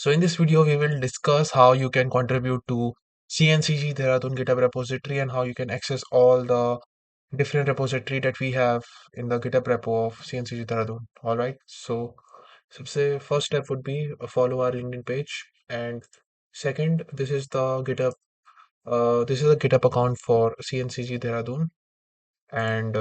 So in this video, we will discuss how you can contribute to CNCG Dehradun GitHub repository and how you can access all the different repository that we have in the GitHub repo of CNCG Dehradun. All right. So, सबसे first step would be follow our LinkedIn page, and second, this is a GitHub account for CNCG Dehradun, and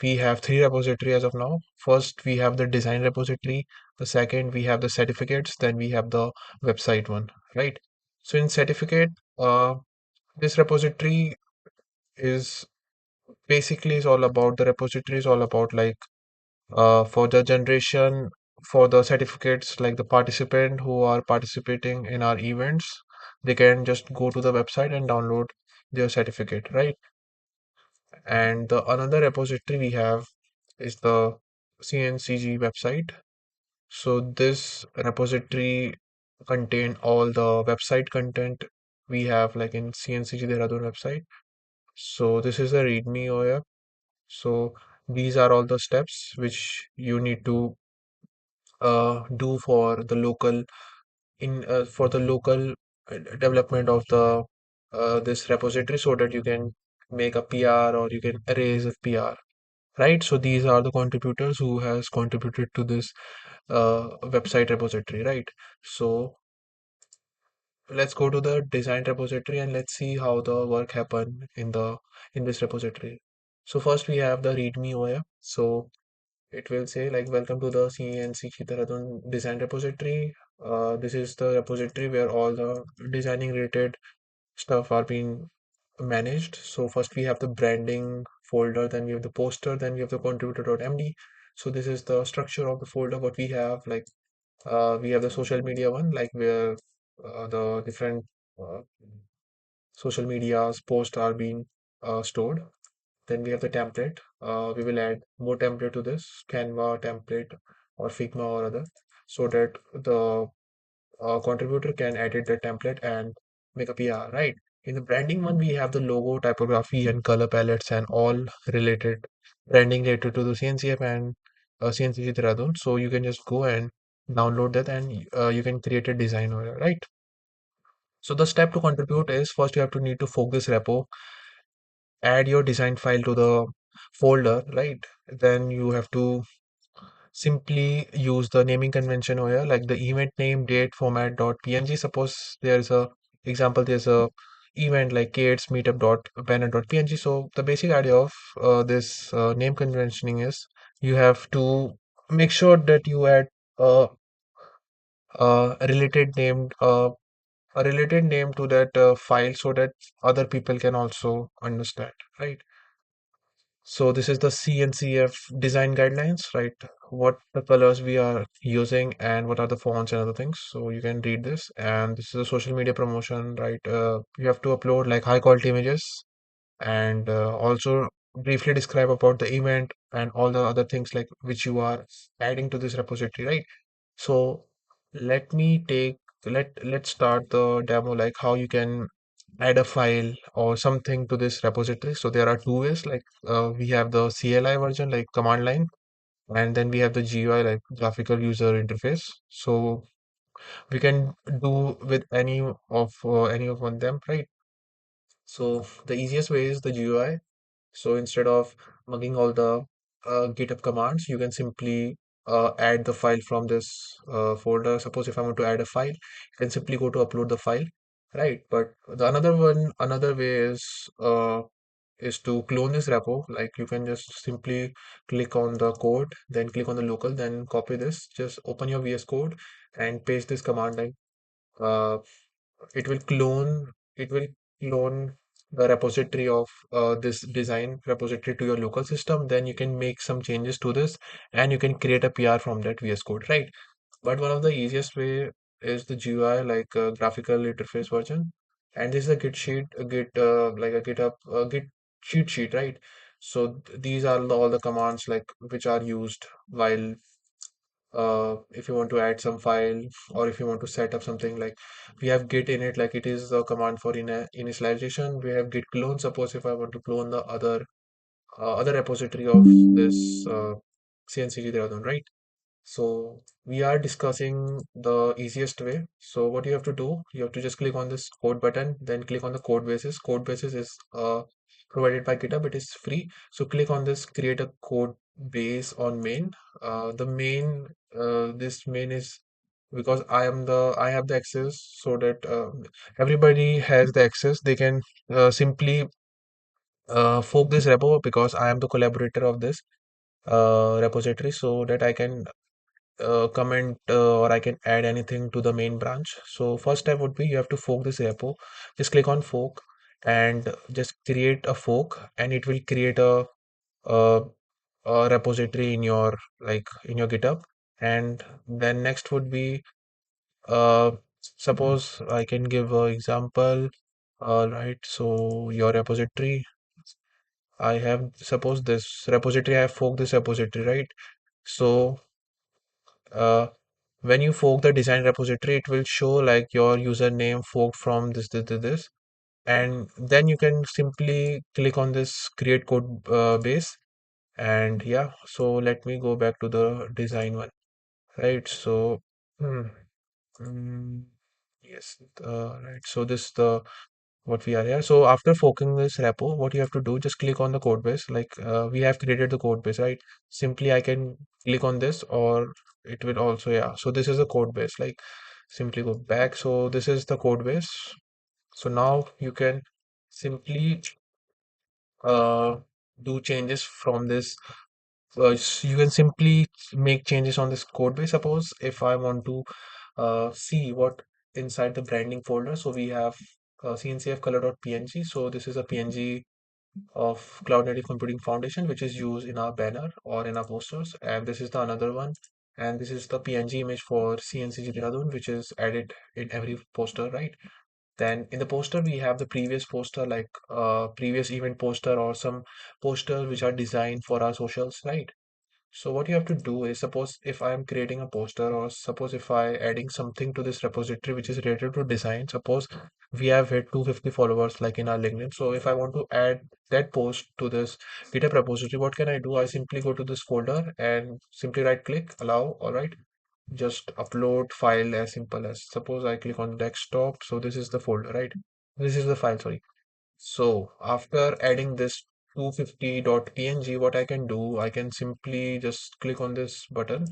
we have three repository as of now. First, we have the design repository. The second, we have the certificates. Then we have the website one, right? So in certificate, uh, this repository is basically is all about the repository is all about like for the generation for the certificates, like the participant who are participating in our events, they can just go to the website and download their certificate, right? And the another repository we have is the CNCG website. So this repository contain all the website content we have like in CNCG Dehradun website. So this is a README OF. So these are all the steps which you need to do for the local development of the this repository so that you can make a PR or you can erase a PR, right? So these are the contributors who has contributed to this website repository, right? So let's go to the design repository and let's see how the work happen in this repository. So first we have the README OF. So it will say like welcome to the CNCG Dehradun design repository. This is the repository where all the designing related stuff are being managed. So first we have the branding folder, then we have the poster, then we have the contributor.md. So this is the structure of the folder. What we have like we have the social media one, like where the different uh, social media's posts are being stored. Then we have the template. We will add more template to this Canva template or Figma or other, so that the contributor can edit the template and make a PR, right? In the branding one, we have the logo, typography, and color palettes, and all related branding related to the CNCF and CNCG Dehradun. So you can just go and download that, and you can create a design over it, right? So the step to contribute is first you have to need to fork this repo, add your design file to the folder, right? Then you have to simply use the naming convention over here, like the event name, date, format, dot png. Suppose there's a example, there's a event like kids meetup dot banner dot png. So the basic idea of this name conventioning is you have to make sure that you add a, a related name a related name to that file so that other people can also understand, right? So this is the CNCF design guidelines, right? What the colors we are using and what are the fonts and other things. So you can read this. And this is a social media promotion, right? You have to upload like high quality images and also briefly describe about the event and all the other things like which you are adding to this repository, right? So let me take let's start the demo like how you can add a file or something to this repository. So there are two ways, like we have the CLI version like command line, and then we have the GUI like graphical user interface. So we can do with any of one them, right? So the easiest way is the GUI. So instead of mugging all the GitHub commands, you can simply add the file from this folder. Suppose if I want to add a file, you can simply go to upload the file, right? But the another way is to clone this repo. Like you can just simply click on the code, then click on the local, then copy this. Just open your VS Code and paste this command line. Uh, it will clone the repository of this design repository to your local system. Then you can make some changes to this and you can create a PR from that VS Code, right? But one of the easiest way is the GUI, like graphical interface version. And this is a Git sheet, a Git like a GitHub Git cheat sheet, right? So these are all the commands like which are used while if you want to add some file or if you want to set up something, like we have git in it, like it is a command for initialization. We have git clone. Suppose if I want to clone the other repository of this CNCG Dehradun, right? So we are discussing the easiest way. So what you have to do, you have to just click on this code button, then click on the code bases. Code bases is provided by GitHub. It is free. So click on this create a code base on main. The main this main is because I have the access so that everybody has the access. They can simply fork this repo because I am the collaborator of this repository so that I can comment or I can add anything to the main branch. So first step would be you have to fork this repo. Just click on fork and just create a fork, and it will create a, a repository in your in your GitHub. And then next would be suppose I can give an example. Right, so your repository, I have suppose this repository, I have forked this repository, right? So uh, when you fork the design repository, it will show like your username forked from this, and then you can simply click on this create code base. And yeah, so let me go back to the design one, right? So, hmm, mm, yes, right. So this the what we are here. So after forking this repo, what you have to do, just click on the code base. Like we have created the code base, right? Simply I can click on this, or it will also, yeah. So this is a code base. Like simply go back. So this is the code base. So now you can simply uh, do changes from this. You can simply make changes on this code base. Suppose if I want to see what inside the branding folder. So we have CNCF color.png. So this is a PNG of Cloud Native Computing Foundation, which is used in our banner or in our posters. And this is the another one. And this is the PNG image for CNCG Dehradun, which is added in every poster, right? Then in the poster, we have the previous poster, like previous event poster or some posters which are designed for our socials, right? So what you have to do is, suppose if I am creating a poster, or suppose if I adding something to this repository which is related to design. Suppose we have hit 250 followers like in our LinkedIn. So if I want to add that post to this GitHub repository, what can I do? I simply go to this folder and simply right click, allow, all right. Just upload file, as simple as, suppose I click on desktop. So this is the folder, right? This is the file, sorry. So after adding this 250.png, what I can do, I can simply just click on this button,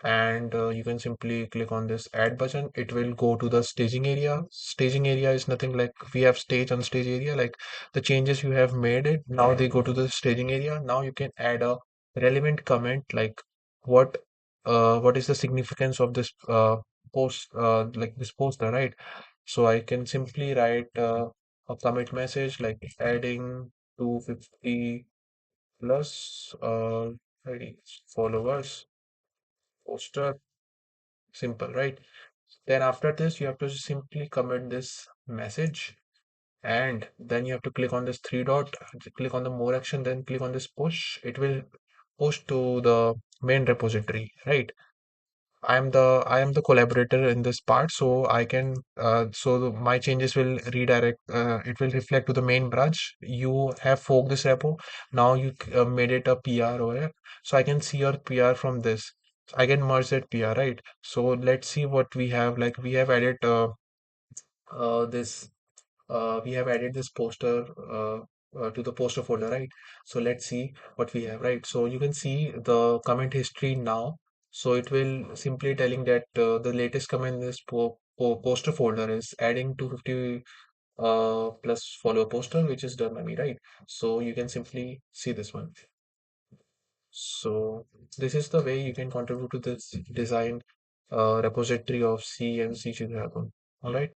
and you can simply click on this add button. It will go to the staging area. Staging area is nothing like we have stage on stage area, like the changes you have made it. Now they go to the staging area. Now you can add a relevant comment like what what is the significance of this post like this poster, right? So I can simply write a commit message like adding 250 plus 30 followers poster. Simple, right? Then after this, you have to simply commit this message, and then you have to click on this three dot, click on the more action, then click on this push. It will push to the main repository, right? I am the collaborator in this part, so I can my changes will redirect. It will reflect to the main branch. You have forked this repo. Now you made it a PR over here, so I can see your PR from this. I can merge that PR, right? So let's see what we have. Like this we have added this poster to the poster folder, right? So let's see what we have, right? So you can see the comment history now. So it will simply telling that the latest comment in this poster folder is adding 250 plus follower poster, which is done by me, right? So you can simply see this one. So this is the way you can contribute to this design repository of CNCG Dragon. All right.